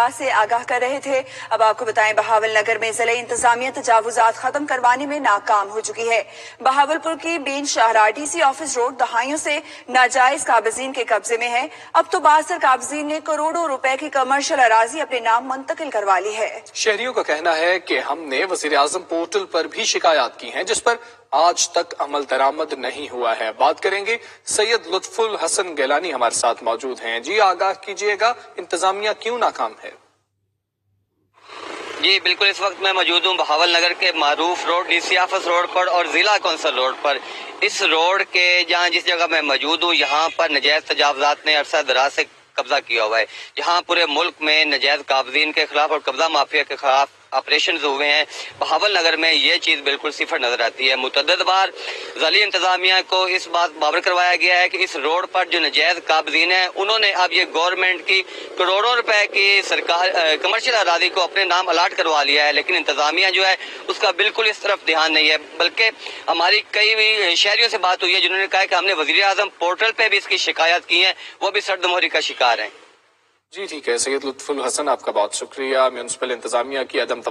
से आगाह कर रहे थे। अब आपको बताएं, बहावल नगर में जिले इंतजामिया तजावुजात खत्म करवाने में नाकाम हो चुकी है। बहावलपुर की बीन शाहरा डीसी ऑफिस रोड दहाइयों से नाजायज काबिजीन के कब्जे में है। अब तो बासर काबिजीन ने करोड़ों रुपए की कमर्शियल अराजी अपने नाम मुंतकिल करवा ली है। शहरियों का कहना है कि हमने वजीर आजम पोर्टल पर भी शिकायत की है, जिस पर आज तक अमल दरामद नहीं हुआ है। बात करेंगे, सैयद लुत्फुल हसन गैलानी हमारे साथ मौजूद हैं। जी आगाह कीजिएगा, इंतजामिया क्यों नाकाम है? जी बिल्कुल, इस वक्त मैं मौजूद हूँ बहावल नगर के मारूफ रोड, डीसी ऑफिस रोड पर और जिला कौंसिल रोड पर। इस रोड के जहाँ जिस जगह मैं मौजूद हूँ, यहाँ पर नजायज तजावजात ने अरसा दराज से कब्जा किया हुआ है। यहाँ पूरे मुल्क में नजायज काबजीन के खिलाफ और कब्जा माफिया के खिलाफ ऑपरेशन हुए हैं। बहावल नगर में ये चीज बिल्कुल सिफर नजर आती है। मुतअद्दिद बार ज़िली इंतजामिया को इस बात बावर करवाया गया है कि इस रोड पर जो नजायज काबजीन है, उन्होंने अब ये गवर्नमेंट की करोड़ों रुपए की सरकार कमर्शियल अराजी को अपने नाम अलाट करवा लिया है, लेकिन इंतजामिया जो है उसका बिल्कुल इस तरफ ध्यान नहीं है। बल्कि हमारी कई शहरियों से बात हुई है जिन्होंने कहा कि हमने वजीर आजम पोर्टल पे भी इसकी शिकायत की है, वो भी सर्दमोहरी का शिकार है। जी ठीक है, सैयद लुत्फुल हसन आपका बहुत शुक्रिया। म्यूनिसिपल इंतजामिया की अदम